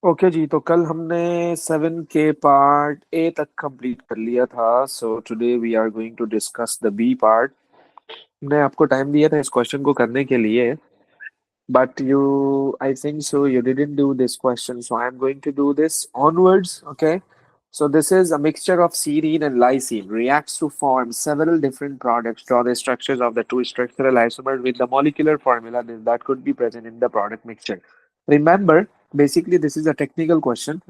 Okay जी, तो कल हमने 7 के पार्ट ए तक कंप्लीट कर लिया था। So today we are going to discuss the B part. मैं आपको टाइम दिया था इस क्वेश्चन को करने के लिए, but I think so, you didn't do this question, so I'm going to do this onwards, okay? So this is a mixture of serine and lysine, reacts to form several different products. Draw the structures of the two structural isomers with the molecular formula that could be present in the product mixture. Remember, basically, this is a technical question,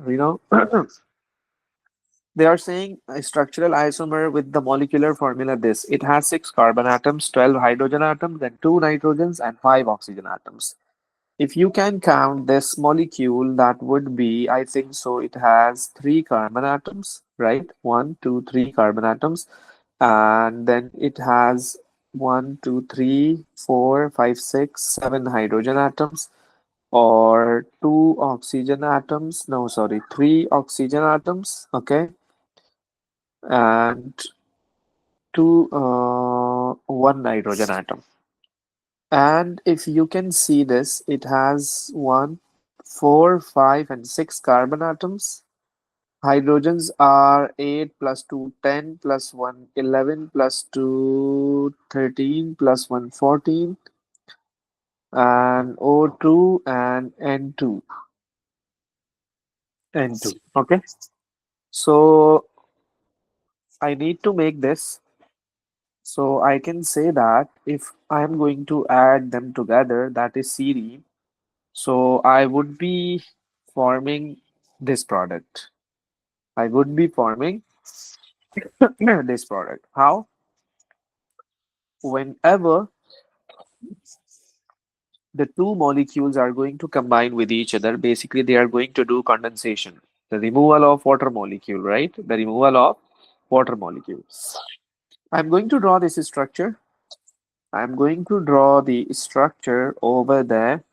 They are saying a structural isomer with the molecular formula this. It has 6 carbon atoms, 12 hydrogen atoms, and 2 nitrogens, and 5 oxygen atoms. If you can count this molecule, that would be, I think so, it has 3 carbon atoms, right? One, two, 3 carbon atoms. And then it has one, two, three, four, five, six, 7 hydrogen atoms, or 2 oxygen atoms. No, sorry, 3 oxygen atoms, okay? And one nitrogen atom. And if you can see this, it has 1, 4, 5, and 6 carbon atoms. Hydrogens are 8 plus 2, 10 plus 1, 11 plus 2, 13 plus 1, 14, and O2 and N2. Okay. So I need to make this. So I can say that if I am going to add them together, that is serine. So I would be forming this product. I would be forming this product. How? Whenever the two molecules are going to combine with each other, basically they are going to do condensation, the removal of water molecule, right? The removal of water molecule. I'm going to draw this structure. I'm going to draw the structure over there.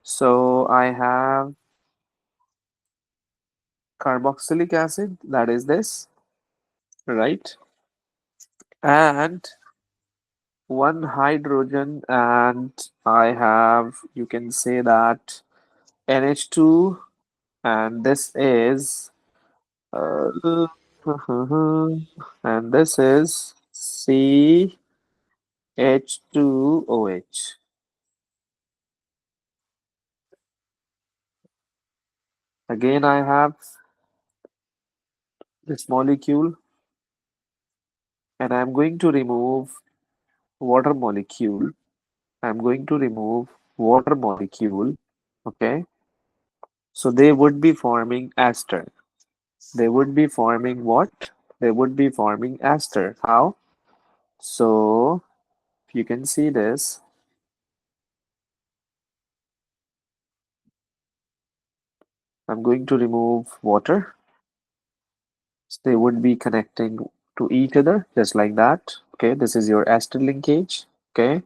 So I have carboxylic acid, that is this, right? And one hydrogen, and I have, you can say that, NH2, and this is uh, and this is CH2OH. Again, I have this molecule, and I'm going to remove water molecule. I'm going to remove water molecule. Okay, so they would be forming ester. They would be forming what? They would be forming ester. How? So, if you can see this, I'm going to remove water. So they would be connecting to each other just like that. Okay, this is your ester linkage. Okay,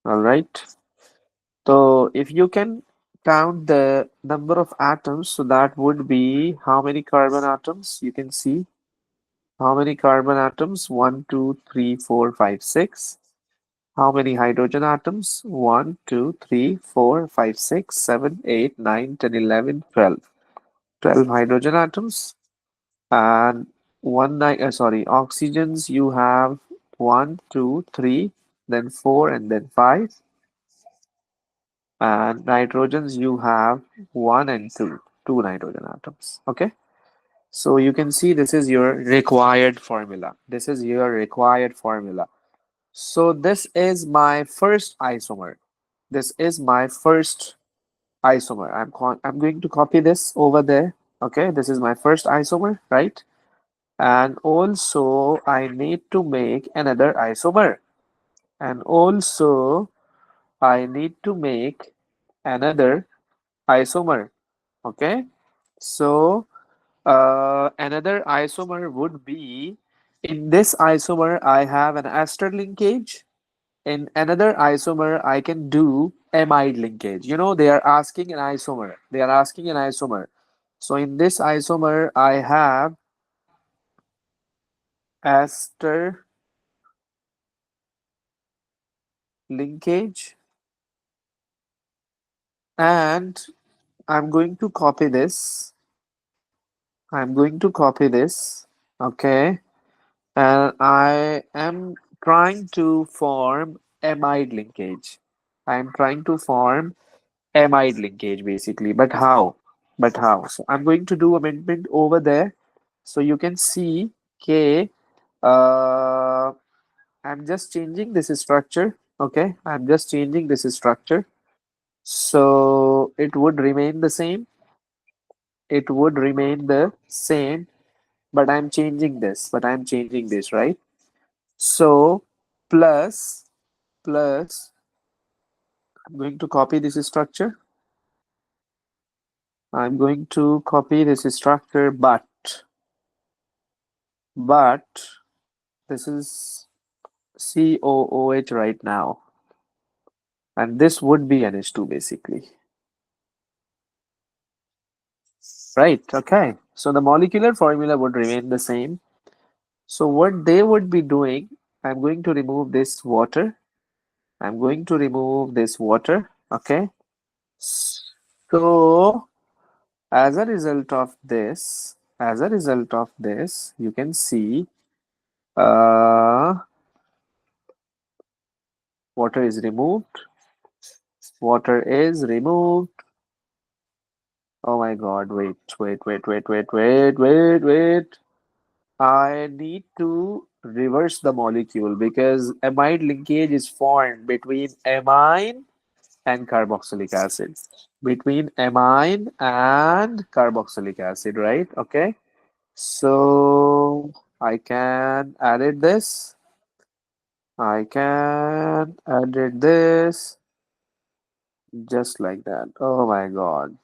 all right. So if you can count the number of atoms, so that would be how many carbon atoms? You can see how many carbon atoms? 1, 2, 3, 4, 5, 6. How many hydrogen atoms? 1, 2, 3, 4, 5, 6, 7, 8, 9, 10, 11, 12. 12 hydrogen atoms. And oxygens you have 1, 2, 3, then 4, and then 5. And nitrogens you have 1 and 2, 2 nitrogen atoms. Okay. So you can see this is your required formula. This is your required formula. So this is my first isomer. This is my first isomer. I'm going to copy this over there. Okay, this is my first isomer, right? And also I need to make another isomer. And also I need to make another isomer. Okay, so another isomer would be, in this isomer I have an ester linkage. In another isomer I can do amide linkage. They are asking an isomer. They are asking an isomer. So in this isomer I have ester linkage, and I'm going to copy this. I'm going to copy this. Okay. And I am trying to form amide linkage. I'm trying to form amide linkage basically. But how? But how? So I'm going to do amendment over there. So you can see K. Uh, I'm just changing this structure. Okay. I'm just changing this structure. So it would remain the same. It would remain the same, but I'm changing this. But I'm changing this, right? So plus plus I'm going to copy this structure. I'm going to copy this structure, but this is COOH right now, and this would be NH2 basically, right? Okay, so the molecular formula would remain the same. So what they would be doing, I'm going to remove this water. I'm going to remove this water. Okay, so as a result of this, you can see uh, water is removed. Water is removed. Oh my God, wait. I need to reverse the molecule because amide linkage is formed between amine and carboxylic acid. Between amine and carboxylic acid, right? Okay. So I can edit this. I can edit this just like that. Oh my God.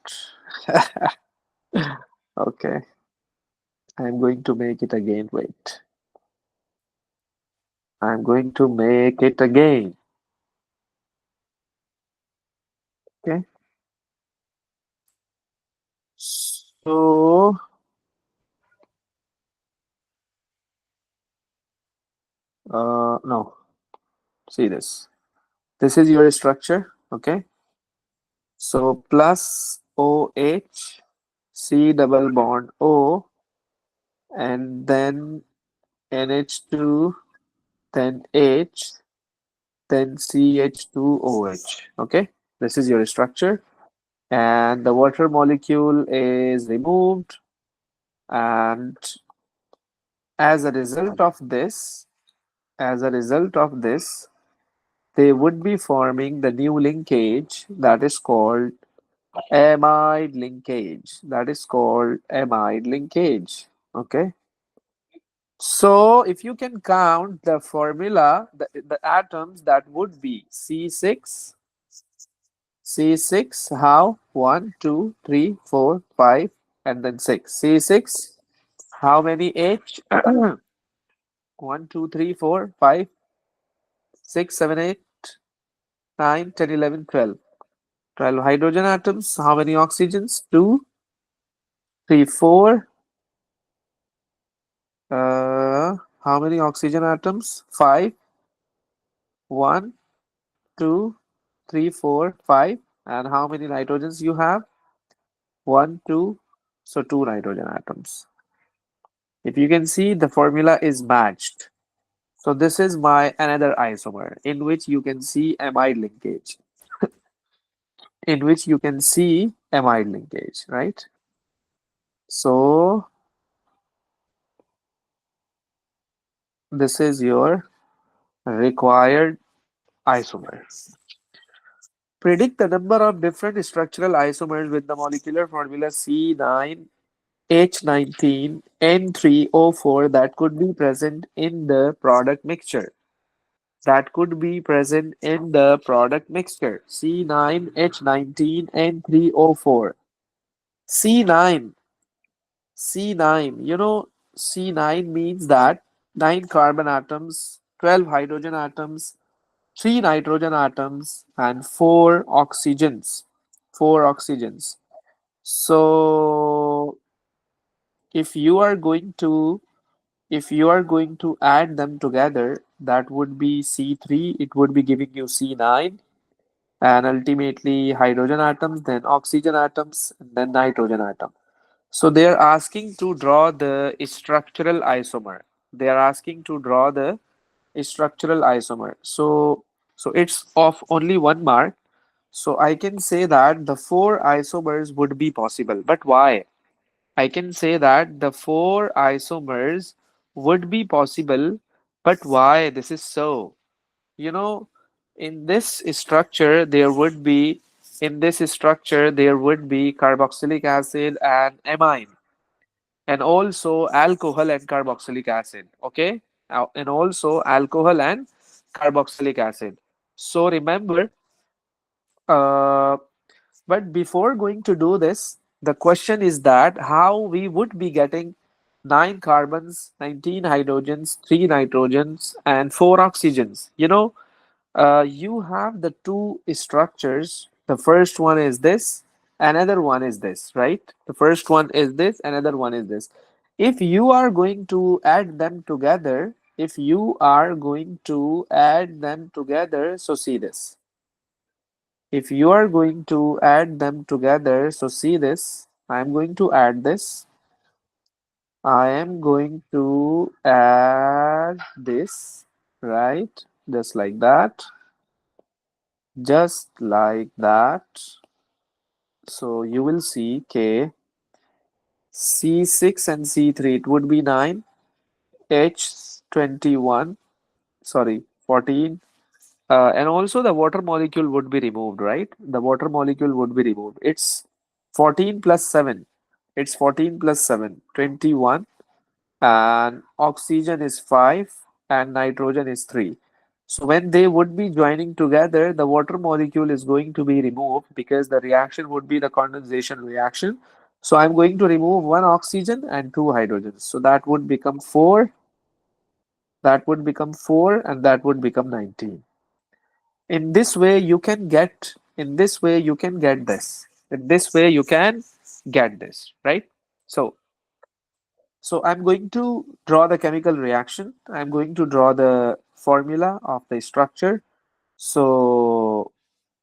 Okay. I'm going to make it again. Wait. I'm going to make it again. Okay. So, no. See this. This is your structure. Okay. So plus OH, C double bond O, and then NH2, then H, then CH2OH. Okay, this is your structure, and the water molecule is removed, and as a result of this, as a result of this, they would be forming the new linkage that is called amide linkage. That is called amide linkage. Okay. So if you can count the formula, the atoms that would be C6, C6, how? 1, 2, 3, 4, 5, and then 6. C6, how many H? 1, 2, 3, 4, 5, 6, 7, 8, 9, 10, 11, 12. 12 hydrogen atoms. How many oxygens? 2, 3, 4. How many oxygen atoms? 5, 1, 2, 3, 4, 5. And how many nitrogens you have? 1, 2. So 2 nitrogen atoms. If you can see, the formula is matched. So this is my another isomer in which you can see amide linkage. In which you can see amide linkage, right? So this is your required isomer. Predict the number of different structural isomers with the molecular formula C9H19N3O4 that could be present in the product mixture. That could be present in the product mixture. C9H19N3O4. C9, C9, C9 means that 9 carbon atoms, 12 hydrogen atoms, 3 nitrogen atoms, and 4 oxygens. 4 oxygens. So if you are going to add them together, that would be C3, it would be giving you C9, and ultimately hydrogen atoms, then oxygen atoms, and then nitrogen atom. So they are asking to draw the structural isomer. They are asking to draw the structural isomer. So it's of only 1 mark. So I can say that the four isomers would be possible. But why? I can say that the four isomers would be possible, but why this is so? You know, in this structure there would be carboxylic acid and amine, and also alcohol and carboxylic acid. Okay, and also alcohol and carboxylic acid. So remember, uh, but before going to do this, the question is that how we would be getting 9 carbons, 19 hydrogens, 3 nitrogens, and 4 oxygens. You have the two structures. The first one is this, another one is this, right? The first one is this, another one is this. If you are going to add them together, so see this. If you are going to add them together, so see this. I am going to add this. I am going to add this, right? Just like that. Just like that. So you will see K, C6 and C3, it would be 9, H21, sorry, 14. And also the water molecule would be removed, right? The water molecule would be removed. It's 14 plus 7. It's 14 plus 7, 21. And oxygen is 5 and nitrogen is 3. So when they would be joining together, the water molecule is going to be removed because the reaction would be the condensation reaction. So I'm going to remove 1 oxygen and 2 hydrogens. So that would become 4, that would become 4, and that would become 19. In this way you can get, this. In this way you can get this, right? So I'm going to draw the chemical reaction. I'm going to draw the formula of the structure. So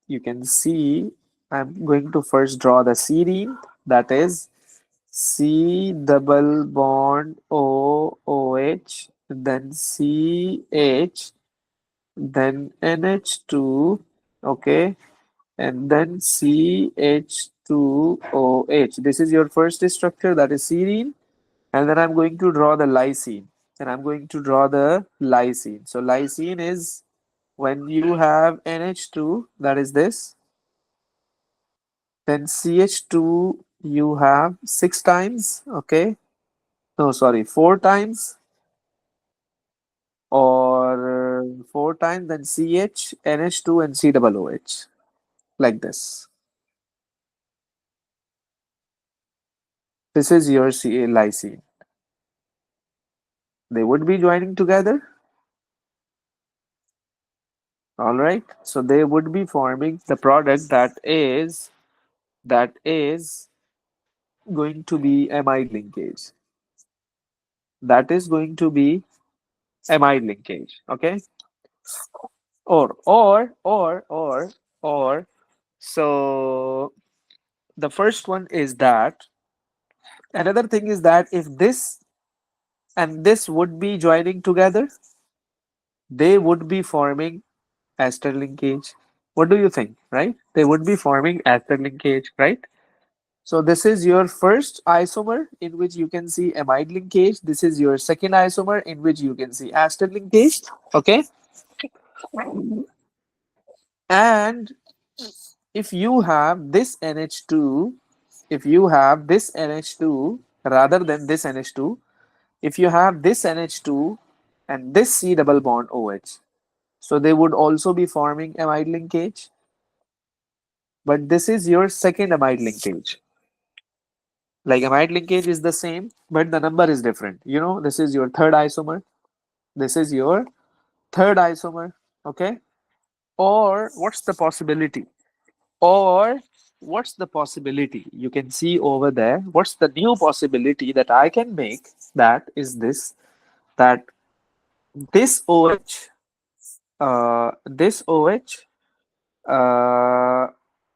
you can see I'm going to first draw the serine, that is C double bond O OH, then CH, then NH2, okay, and then CH2OH. This is your first structure, that is serine. And then I'm going to draw the lysine. So lysine is when you have NH2, that is this, then CH2 you have 6 times, okay? No, sorry, 4 times, or 4 times, then CH, NH2, and C double OH, like this. This is your Ca lysine. They would be joining together, all right? So they would be forming the product that is going to be amide linkage. That is going to be amide linkage. Okay. Or so the first one is that, another thing is that if this and this would be joining together, they would be forming ester linkage. What do you think, right? They would be forming ester linkage, right? So this is your first isomer in which you can see amide linkage. This is your second isomer in which you can see ester linkage. Okay. And if you have this NH2, if you have this NH2 rather than this NH2, if you have this NH2 and this C double bond OH, so they would also be forming amide linkage. But this is your second amide linkage. Like amide linkage is the same, but the number is different. This is your third isomer. This is your third isomer. Okay. Or what's the possibility? Or what's the possibility? You can see over there. What's the new possibility that I can make? That is this, that this OH, this OH Uh,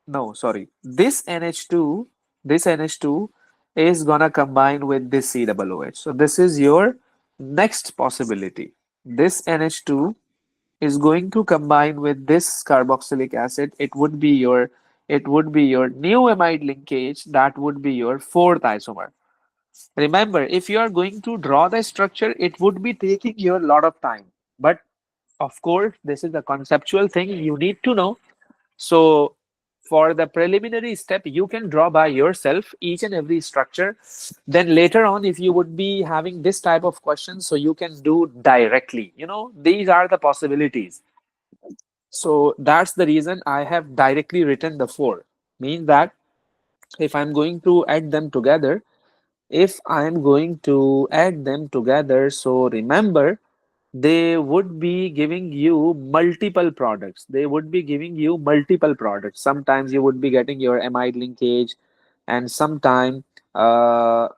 no, sorry. This NH2 is gonna combine with this COOH. So this is your next possibility. This NH2 is going to combine with this carboxylic acid. It would be your new amide linkage. That would be your fourth isomer. Remember, if you are going to draw the structure, it would be taking you a lot of time. But of course, this is a conceptual thing you need to know. So for the preliminary step, you can draw by yourself each and every structure. Then later on, if you would be having this type of questions, so you can do directly. These are the possibilities. So that's the reason I have directly written the four. Means that if I'm going to add them together, so remember, they would be giving you multiple products. Sometimes you would be getting your amide linkage, and sometime uh,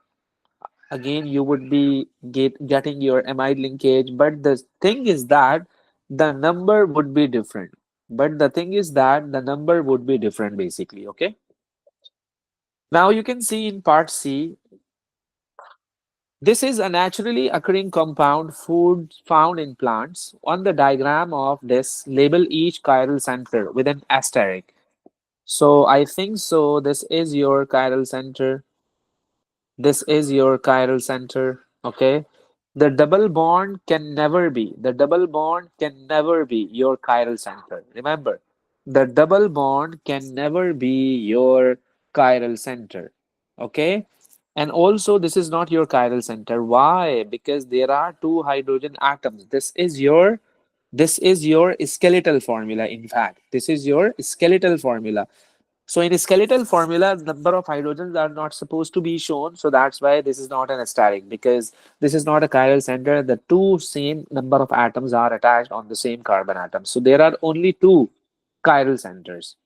again you would be getting your amide linkage. But the thing is that the number would be different. Basically. Okay. Now you can see in part C, this is a naturally occurring compound food found in plants. On the diagram of this, label each chiral center with an asterisk. So I think so. This is your chiral center. This is your chiral center. Okay. The double bond can never be your chiral center. Remember, the double bond can never be your chiral center. Okay. And also, this is not your chiral center. Why? Because there are two hydrogen atoms. This is your skeletal formula. In fact, this is your skeletal formula. So in skeletal formula, number of hydrogens are not supposed to be shown. So that's why this is not an asterisk, because this is not a chiral center. The two same number of atoms are attached on the same carbon atom. So there are only two chiral centers.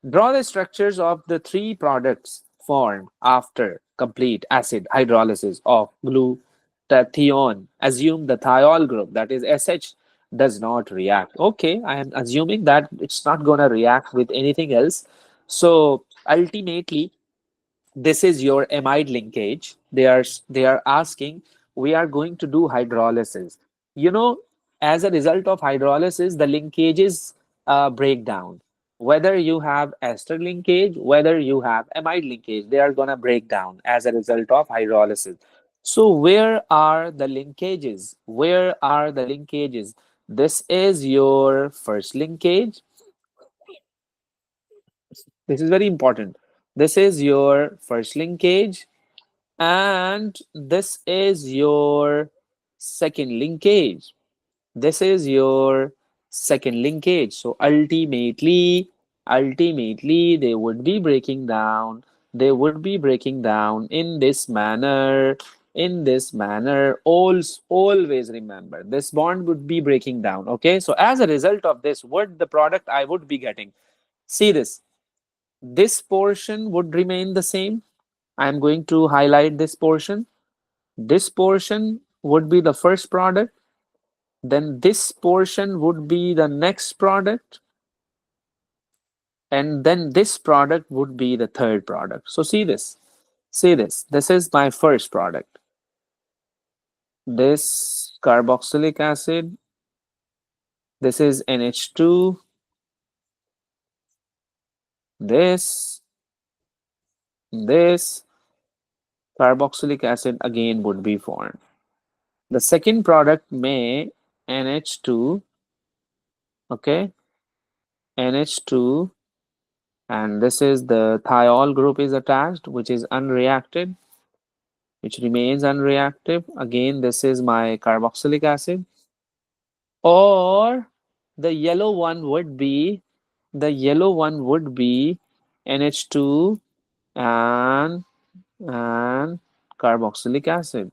Draw the structures of the three products formed after complete acid hydrolysis of glutathione. Assume the thiol group, that is SH, does not react. Okay, I am assuming that it's not going to react with anything else. So ultimately, this is your amide linkage. They are asking, we are going to do hydrolysis. you know as a result of hydrolysis, the linkages break down. Whether you have ester linkage, whether you have amide linkage, they are going to break down as a result of hydrolysis. So where are the linkages? This is your first linkage. This is very important. This is your first linkage, and this is your second linkage. This is your second linkage. So ultimately, they would be breaking down in this manner. Always remember, this bond would be breaking down. Okay, so as a result of this, what the product I would be getting? See this portion would remain the same. I'm going to highlight this portion. This portion would be the first product. Then this portion would be the next product. And then this product would be the third product. So see this. See this. This is my first product. This carboxylic acid. This is NH2. This. This carboxylic acid again would be formed. The second product may NH2. Okay. NH2, and this is the thiol group is attached, which is unreacted, which remains unreactive. Again, this is my carboxylic acid. Or the yellow one would be NH2 and carboxylic acid.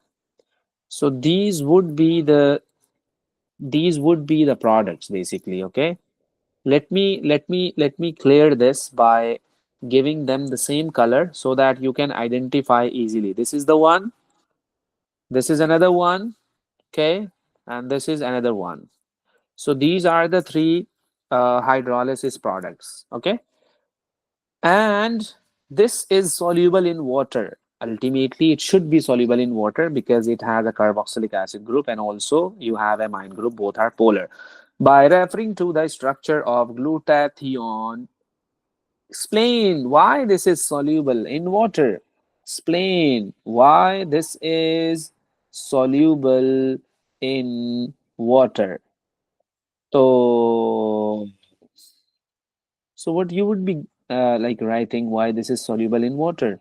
So these would be the products basically. Okay. Let me clear this by giving them the same color so that you can identify easily. This is the one, this is another one, okay, and this is another one. So these are the three. hydrolysis products. Okay, and this is soluble in water. Ultimately, it should be soluble in water because it has a carboxylic acid group and also you have a amine group. Both are polar. By referring to the structure of glutathione, explain why this is soluble in water. Explain why this is soluble in water. So, so what you would be like writing why this is soluble in water?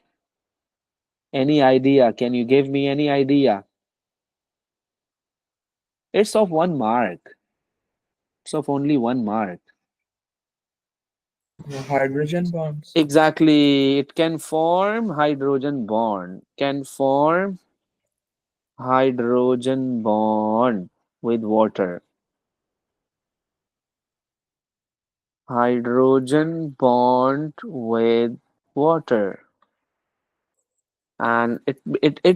Any idea? Can you give me any idea? It's of 1 mark. It's of only 1 mark. Hydrogen bonds. Exactly. It can form hydrogen bond. Can form hydrogen bond with water. Hydrogen bond with water. And it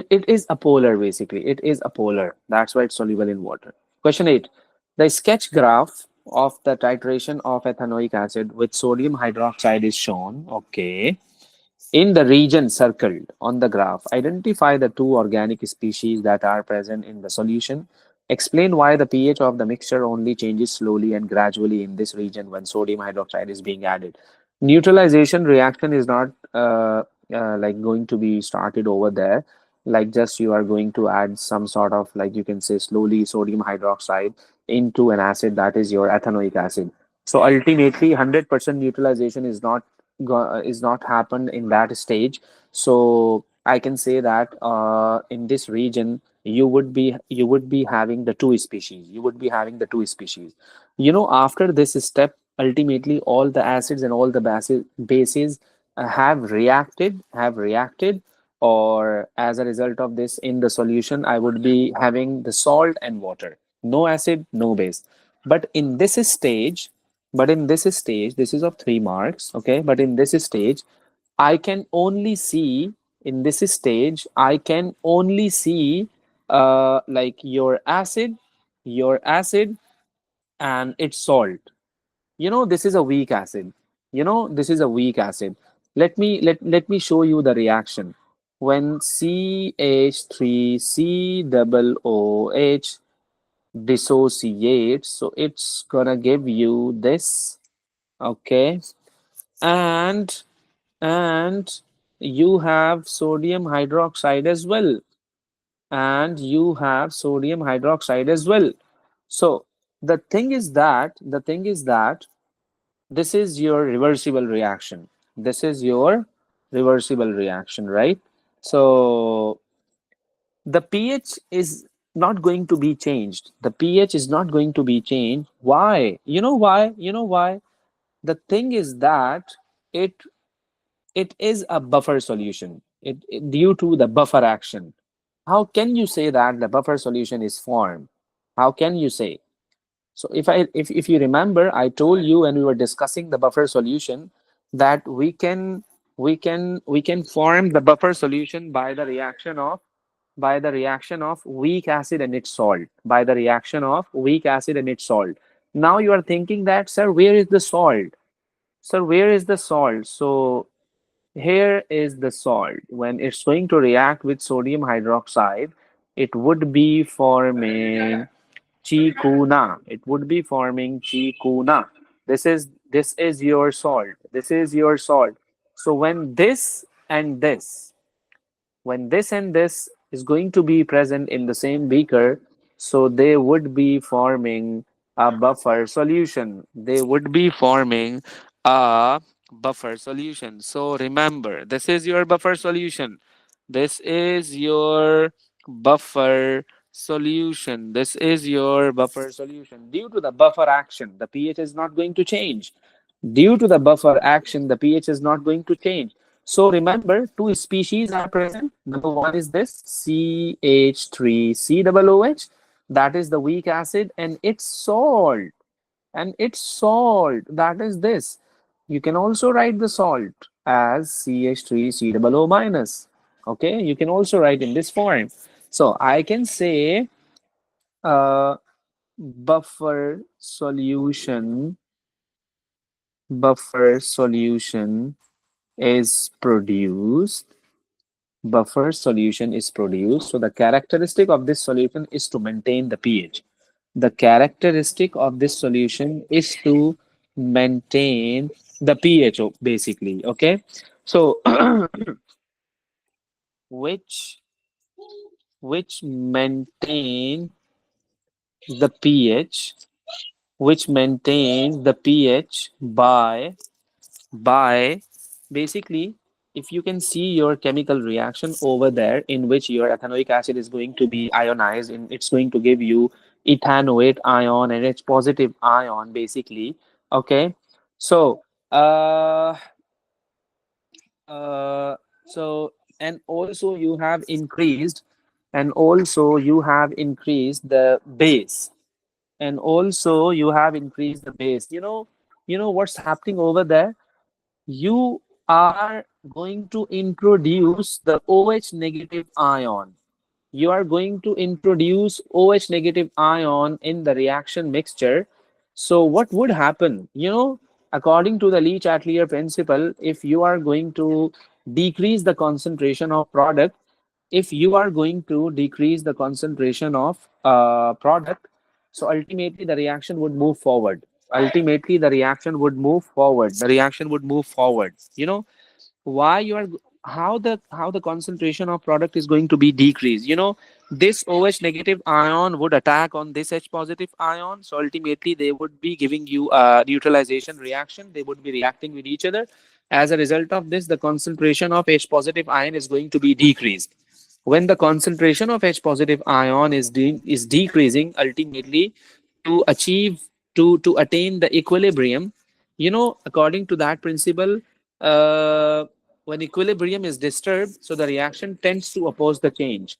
is apolar basically. It is apolar. That's why it's soluble in water. Question 8. The sketch graph of the titration of ethanoic acid with sodium hydroxide is shown. Okay. In the region circled on the graph, identify the two organic species that are present in the solution. Explain why the pH of the mixture only changes slowly and gradually in this region when sodium hydroxide is being added. Neutralization reaction is not like going to be started over there. Like just you are going to add some sort of like you can say slowly sodium hydroxide into an acid that is your ethanoic acid. So ultimately, 100% neutralization is not happened in that stage. So I can say that in this region you would be having the two species. You would be having the two species. After this step, ultimately all the acids and all the bases have reacted, or as a result of this in the solution, I would be having the salt and water. No acid, no base. But in this stage, this is of 3 marks, okay? But in this stage, I can only see, in this stage, I can only see like your acid and its salt. This is a weak acid. This is a weak acid. Let me show you the reaction. When CH3COOH dissociates, so it's gonna give you this, okay? And and you have sodium hydroxide as well. And you have sodium hydroxide as well. So the thing is that this is your reversible reaction. This is your reversible reaction, right? So the pH is not going to be changed. The pH is not going to be changed. Why? You know why? You know why? The thing is that it it is a buffer solution. Due to the buffer action. How can you say that the buffer solution is formed? How can you say? So if you remember, I told you when we were discussing the buffer solution that we can form the buffer solution by the reaction of weak acid and its salt. By the reaction of weak acid and its salt. Now you are thinking that, sir, where is the salt? Sir, where is the salt? So here is the salt. When it's going to react with sodium hydroxide, it would be forming chikuna. It would be forming chikuna. This is your salt. This is your salt. So when this and this is going to be present in the same beaker, so they would be forming a buffer solution. They would be forming a buffer solution. So remember, this is your buffer solution. This is your buffer solution. This is your buffer solution. Due to the buffer action, the pH is not going to change. Due to the buffer action, the pH is not going to change. So remember, two species are present. Number one is this CH3COOH, that is the weak acid, and its salt. And its salt, that is this. You can also write the salt as CH3COO minus. Okay, you can also write in this form. So I can say buffer solution buffer solution is produced. Buffer solution is produced. So the characteristic of this solution is to maintain the pH. The characteristic of this solution is to maintain the pH, basically. Okay. So which maintain the pH, which maintains the pH by basically, if you can see your chemical reaction over there in which your ethanoic acid is going to be ionized, and it's going to give you ethanoate ion and H positive ion, basically. Okay. So uh uh so and also you have increased, the base, and also you have increased the base. You know what's happening over there. You are going to introduce the OH negative ion. You are going to introduce OH negative ion in the reaction mixture. So what would happen? According to the Leach-Atelier principle, if you are going to decrease the concentration of product, if you are going to decrease the concentration of product, so ultimately the reaction would move forward. Ultimately, the reaction would move forward. The reaction would move forward. Why you are how the concentration of product is going to be decreased. This OH negative ion would attack on this H positive ion, so ultimately they would be giving you a neutralization reaction. They would be reacting with each other. As a result of this, the concentration of H positive ion is going to be decreased. When the concentration of H positive ion is decreasing, ultimately, to achieve to attain the equilibrium, according to that principle, uh, when equilibrium is disturbed, so the reaction tends to oppose the change.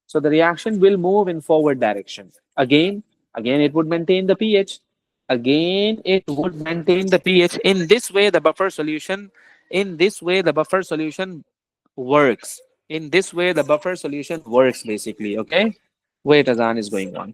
So the reaction will move in forward direction. Again, it would maintain the pH. Again, it would maintain the pH. In this way, the buffer solution works. In this way, the buffer solution works, basically. Okay. Wait, Azan is going on.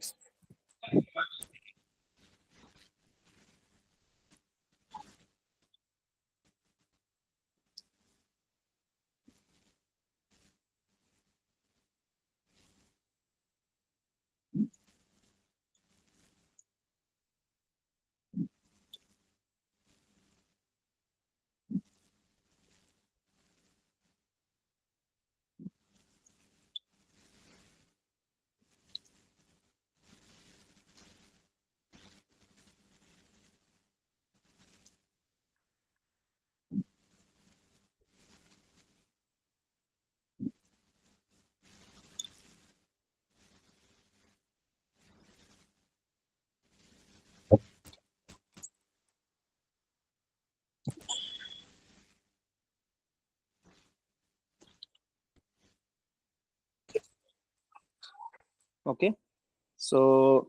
Okay. So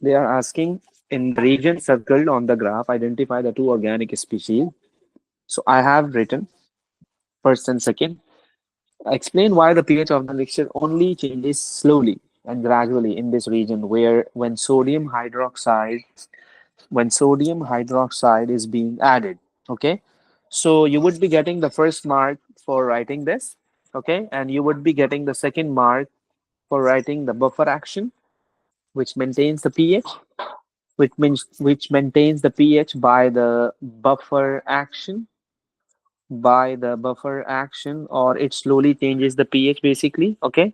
they are asking, in the region circled on the graph, identify the two organic species. So I have written first and second. Explain why the pH of the mixture only changes slowly and gradually in this region where when sodium hydroxide is being added. Okay. So you would be getting the first mark for writing this. Okay. And you would be getting the second mark for writing the buffer action, which maintains the pH, which maintains the pH by the buffer action, or it slowly changes the pH, basically. Okay.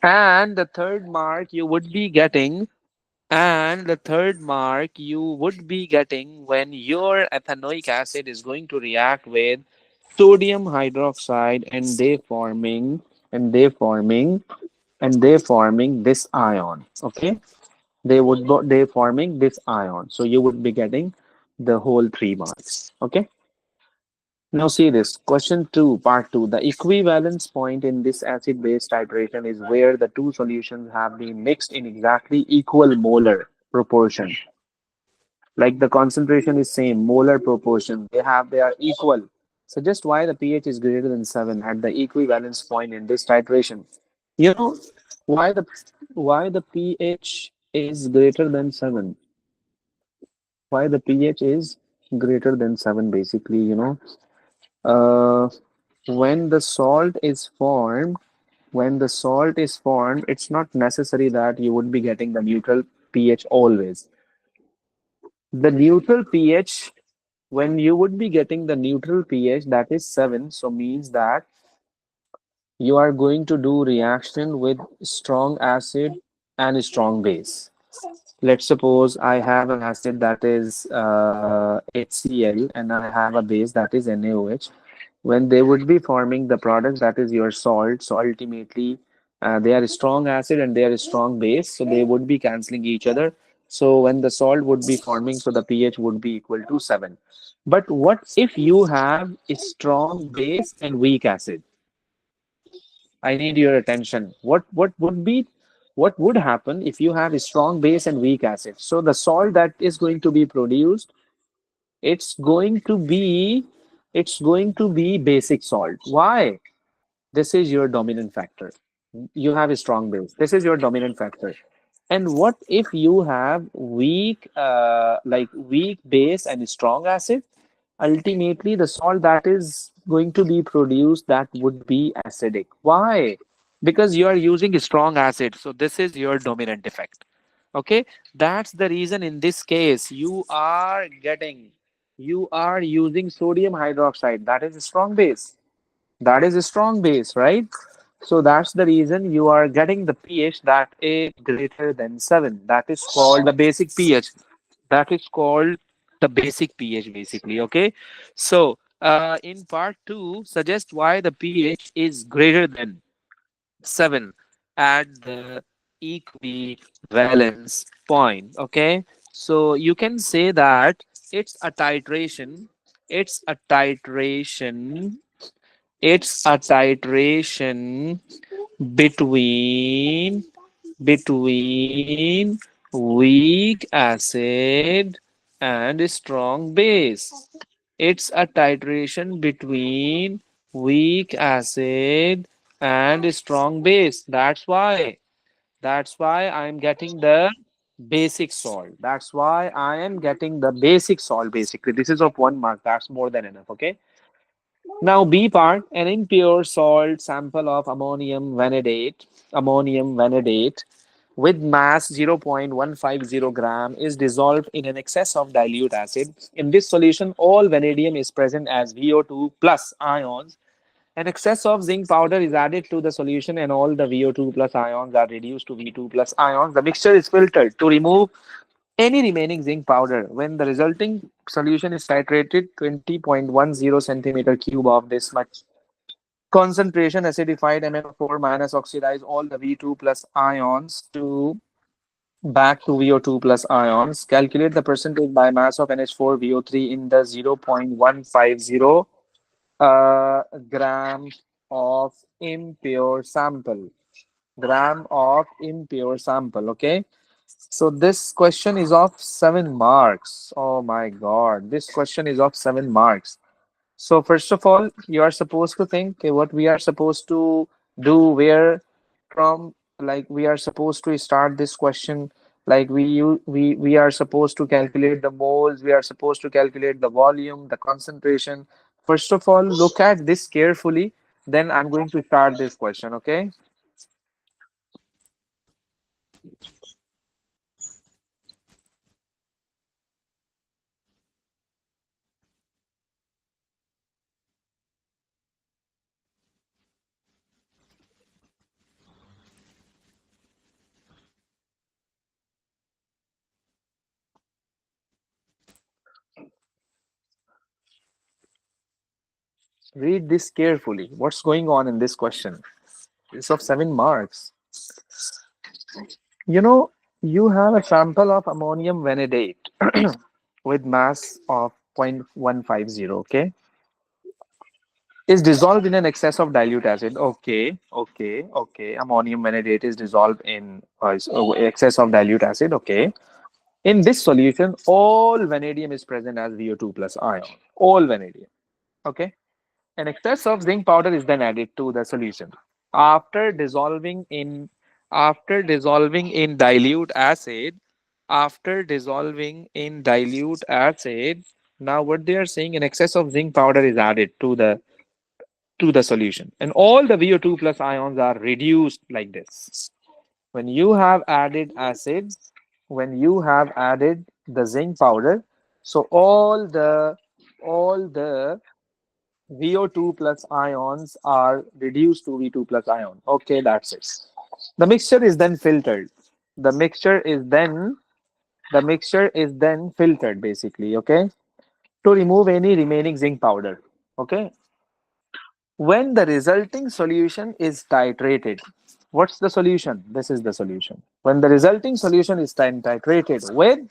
And the third mark you would be getting, when your ethanoic acid is going to react with sodium hydroxide, and they forming this ion. Okay. They forming this ion, so you would be getting the whole 3 marks. Okay. Now see this question 2, part 2. The equivalence point in this acid base titration is where the two solutions have been mixed in exactly equal molar proportion. Like the concentration is same, molar proportion. They are equal. Suggest why the pH is greater than 7 at the equivalence point in this titration. You know why the pH is greater than 7? Why the pH is greater than 7, basically, uh, when the salt is formed, it's not necessary that you would be getting the neutral pH always. The neutral pH, when you would be getting the neutral pH that is 7, so means that you are going to do reaction with strong acid and strong base. Let's suppose I have an acid that is HCl and I have a base that is NaOH. When they would be forming the product that is your salt, so ultimately they are a strong acid and they are a strong base, so they would be canceling each other. So when the salt would be forming, so the pH would be equal to 7. But what if you have a strong base and weak acid? I need your attention. What would happen if you have a strong base and weak acid? So the salt that is going to be produced, it's going to be it's going to be basic salt. Why? This is your dominant factor. You have a strong base. This is your dominant factor. And what if you have weak base and strong acid? Ultimately, the salt that is going to be produced, that would be acidic. Why? Because you are using strong acid. So this is your dominant effect. Okay, that's the reason in this case you are using sodium hydroxide. That is a strong base. That is a strong base, right? So that's the reason you are getting the pH that is greater than 7. That is called the basic pH. That is called the basic pH, basically. Okay. So in part 2, suggest why the pH is greater than 7 at the equivalence point. Okay. So you can say that it's a titration. It's a titration. It's a titration between between weak acid and strong base. It's a titration between weak acid and strong base. That's why I'm getting the basic salt. That's why I am getting the basic salt, basically. This is of 1 mark. That's more than enough. Okay. Now, B part, an impure salt sample of ammonium vanadate with mass 0.150 gram is dissolved in an excess of dilute acid. In this solution, all vanadium is present as VO2 plus ions. An excess of zinc powder is added to the solution and all the VO2 plus ions are reduced to V2 plus ions. The mixture is filtered to remove any remaining zinc powder. When the resulting solution is titrated 20.10 centimeter cube of this much concentration acidified MnO4 minus oxidize all the V2 plus ions to back to VO2 plus ions. Calculate the percentage by mass of NH4VO3 in the 0.150 gram of impure sample. Gram of impure sample. Okay. So this question is of 7 marks. Oh my God. This question is of 7 marks. So first of all, you are supposed to think, okay, what we are supposed to do, where from, like we are supposed to start this question, like we are supposed to calculate the moles, we are supposed to calculate the volume, the concentration. First of all, look at this carefully, then I'm going to start this question, okay? Read this carefully. What's going on in this question? It's of 7 marks. You know, you have a sample of ammonium vanadate with mass of 0.150, okay? Is dissolved in an excess of dilute acid. Okay, okay, okay. Ammonium vanadate is dissolved in excess of dilute acid, okay? In this solution, all vanadium is present as VO2 plus ion. All vanadium, okay? An excess of zinc powder is then added to the solution. After dissolving in After dissolving in dilute acid, after dissolving in dilute acid, now what they are saying, an excess of zinc powder is added to the solution, and all the VO2 plus ions are reduced like this. When you have added acid, when you have added the zinc powder, so all the VO2 plus ions are reduced to V2 plus ion. Okay, that's it. The mixture is then filtered. The mixture is then the mixture is then filtered basically, okay, to remove any remaining zinc powder. Okay. When the resulting solution is titrated, what's the solution? This is the solution. When the resulting solution is titrated with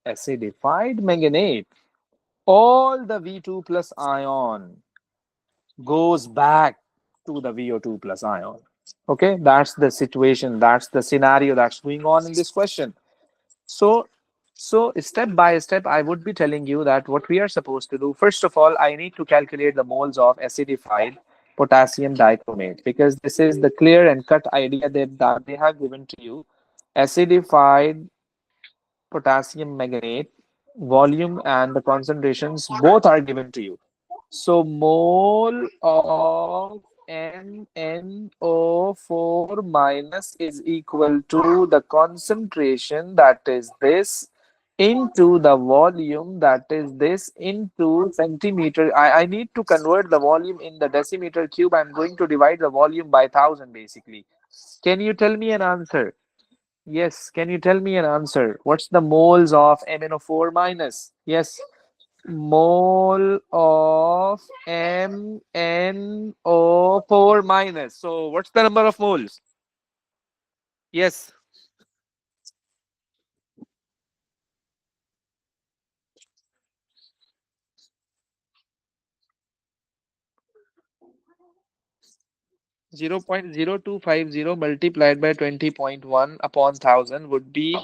acidified manganate, all the V2 plus ion goes back to the VO2 plus ion. Okay, that's the situation, that's the scenario that's going on in this question. So, so step by step, I would be telling you that what we are supposed to do. First of all, I need to calculate the moles of acidified potassium dichromate, because this is the clear and cut idea that they have given to you. Acidified potassium manganate, volume and the concentrations both are given to you. So mole of MnO4 minus is equal to the concentration, that is this, into the volume, that is this, into centimeter. I need to convert the volume in the decimeter cube. I'm going to divide the volume by 1000 basically. Can you tell me an answer? Yes, can you tell me an answer? What's the moles of MnO4 minus? Yes, mole of MnO4 minus. So what's the number of moles? Yes, 0.0250 multiplied by 20.1 upon 1000 would be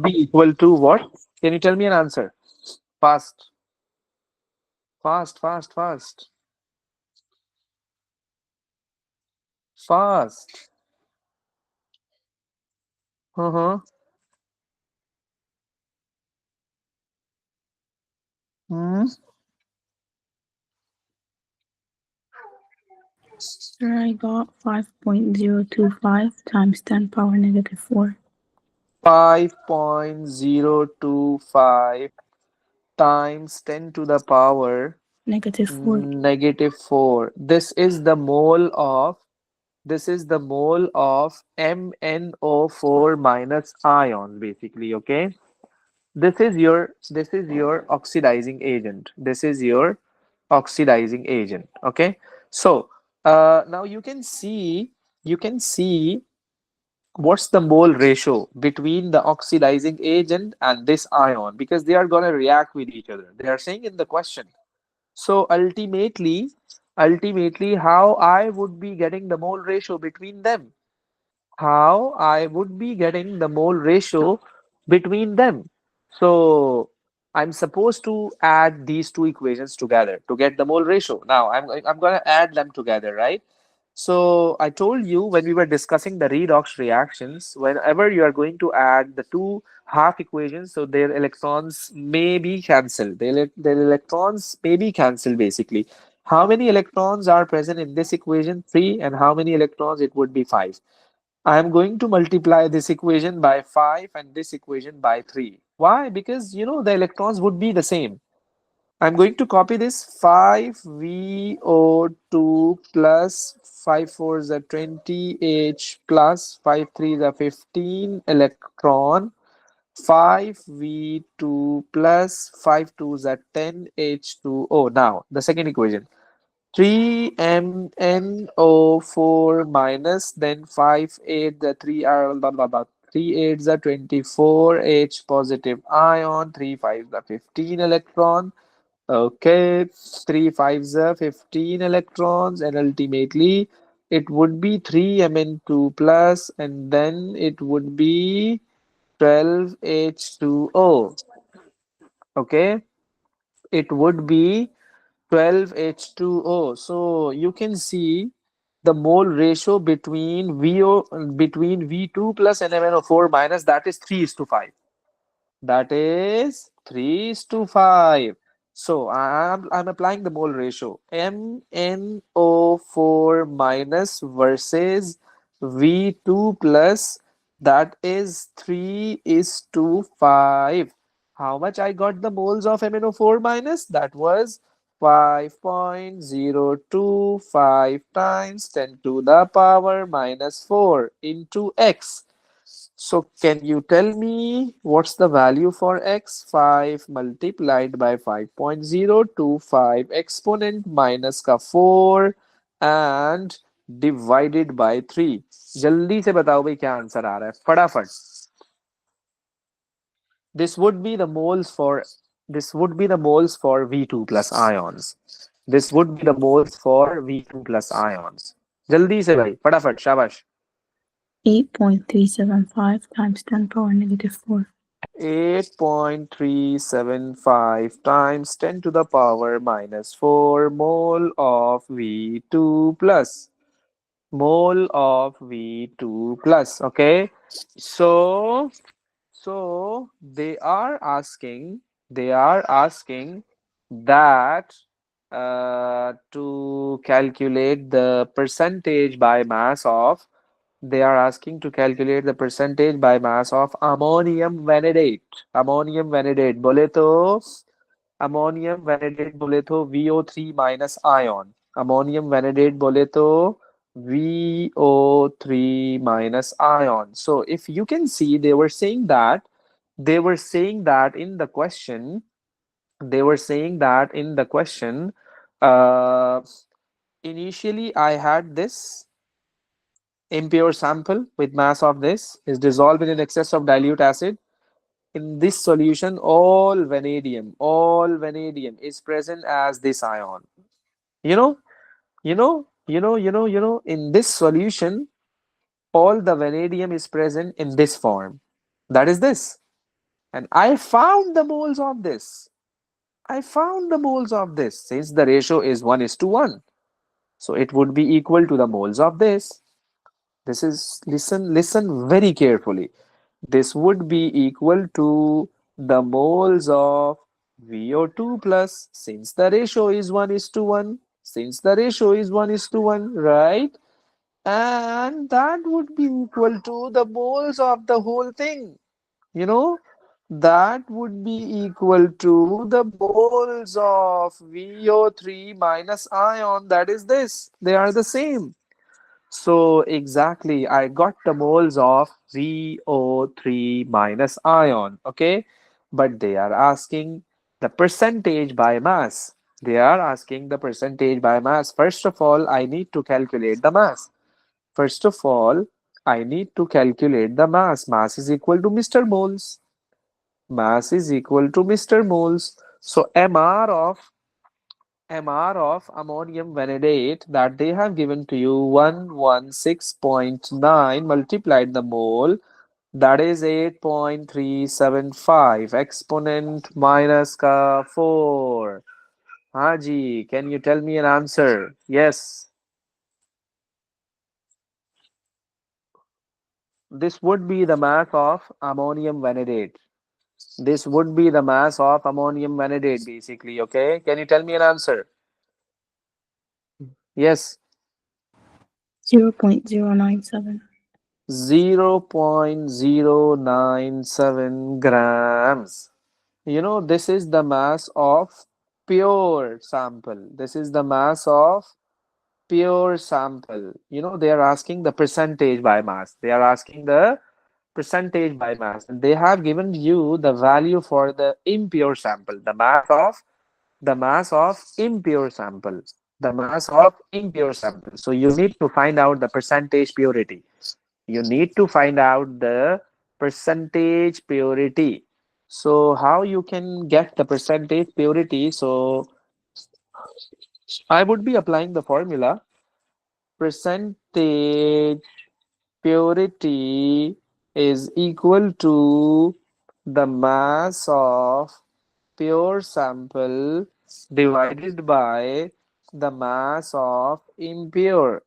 equal to what? Can you tell me an answer? Fast, fast, fast, fast, fast. Uh-huh. Hmm. Sir, I got 5.025 times 10 power negative 4. 5.025 times 10 to the power Negative 4. negative 4. This is the mole of MnO4 minus ion basically, okay? This is your oxidizing agent. This is your oxidizing agent, okay? So, now you can see what's the mole ratio between the oxidizing agent and this ion, because they are going to react with each other. They are saying in the question. So ultimately, how I would be getting the mole ratio between them? How I would be getting the mole ratio between them? So I'm supposed to add these two equations together to get the mole ratio. Now I'm going to add them together, right? So I told you when we were discussing the redox reactions, whenever you are going to add the two half equations, so their electrons may be cancelled. Their electrons may be cancelled basically. How many electrons are present in this equation? 3. And how many electrons? It would be 5. I am going to multiply this equation by 5 and this equation by 3. Why? Because the electrons would be the same. I'm going to copy this 5VO2 plus 5 4s are 20H plus 5 3s are 15 electron, 5V2 plus 5 2s are 10H2O. Now, the second equation, 3MnO4 minus, then 5 8, the 3 are blah blah blah. 3 8s are 24H positive ion, 3 5s are 15 electron. Okay, 3 5s are 15 electrons, and ultimately it would be 3Mn2 plus, and then it would be 12H2O. Okay, it would be 12H2O. So you can see the mole ratio between V2 plus and MnO4 minus, that is 3 is to 5. That is 3 is to 5. So I'm applying the mole ratio. MnO4 minus versus V2 plus, that is 3 is to 5. How much I got the moles of MnO4 minus? That was 5.025 times 10 to the power minus 4 into x. So can you tell me what's the value for x? 5 multiplied by 5.025 exponent minus का 4 and divided by 3. जल्दी से बताओ भाई क्या answer आ रहा है फटाफट. This would be the moles for V2 plus ions. This would be the moles for V2 plus ions. जल्दी से भाई फटाफट शाबाश. 8.375 times 10 power negative 4. 8.375 times 10 to the power minus 4 mole of V2 plus. Mole of V2 plus. Okay. So, they are asking that to calculate the percentage by mass of they are asking to calculate the percentage by mass of ammonium vanadate. Ammonium vanadate बोले तो ammonium vanadate बोले तो VO3 minus ion. Ammonium vanadate बोले तो VO3 minus ion. So if you can see, they were saying that in the question, they were saying that in the question, uh, initially I had this impure sample with mass of this is dissolved in excess of dilute acid. In this solution, all vanadium is present as this ion. You know, in this solution, all the vanadium is present in this form. That is this. And I found the moles of this. Since the ratio is 1 is to 1. So it would be equal to the moles of this. This is, listen very carefully. This would be equal to the moles of VO2 plus, since the ratio is 1 is to 1. Since the ratio is 1 is to 1, right? And that would be equal to the moles of the whole thing. You know, that would be equal to the moles of VO3 minus ion. That is this. They are the same. So exactly, I got the moles of VO3 minus ion, okay? But they are asking the percentage by mass. They are asking the percentage by mass. First of all, I need to calculate the mass. First of all, I need to calculate the mass. Mass is equal to Mr. Moles. Mass is equal to Mr. Moles. So MR of ammonium vanadate that they have given to you 116.9 multiplied the mole, that is 8.375 exponent minus ka 4. Haji, can you tell me an answer? Yes, this would be the mass of ammonium vanadate. This would be the mass of ammonium vanadate basically, okay? Can you tell me an answer? Yes. 0.097. 0.097 grams. This is the mass of pure sample. This is the mass of pure sample. They are asking the percentage by mass. They are asking the percentage by mass. And they have given you the value for the impure sample, the mass of impure sample. The mass of impure sample. So you need to find out the percentage purity. You need to find out the percentage purity. So how you can get the percentage purity? So I would be applying the formula. Percentage purity is equal to the mass of pure sample divided by the mass of impure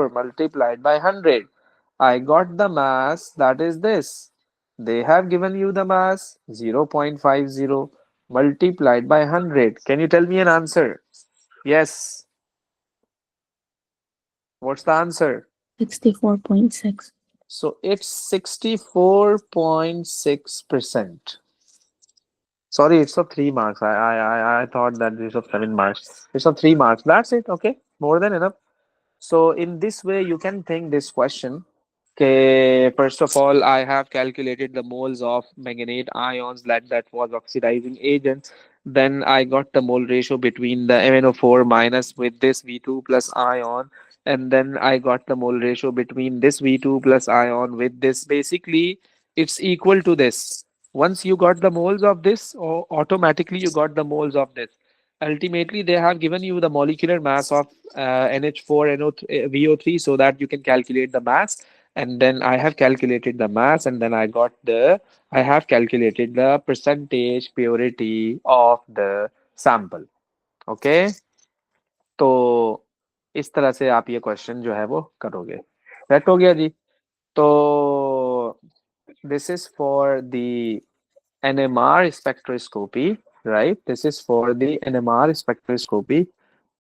multiplied by 100. I got the mass, that is this. They have given you the mass 0.50 multiplied by 100. Can you tell me an answer? Yes. What's the answer? 64.6. So it's 64.6%. Sorry, it's of 3 marks. I thought that it's of 7 marks. It's of 3 marks. That's it. Okay. More than enough. So in this way, you can think this question. Okay, first of all, I have calculated the moles of manganate ions that was oxidizing agent. Then I got the mole ratio between the MnO4 minus with this V2 plus ion. And then I got the mole ratio between this V2 plus ion with this. Basically, it's equal to this. Once you got the moles of this, automatically you got the moles of this. Ultimately, they have given you the molecular mass of NH4 VO3 so that you can calculate the mass. And then I have calculated the mass, and then I have calculated the percentage purity of the sample. Okay, तो इस तरह से आप ये question जो है वो करोगे. सेट हो गया जी. तो this is for the NMR spectroscopy, right? This is for the NMR spectroscopy.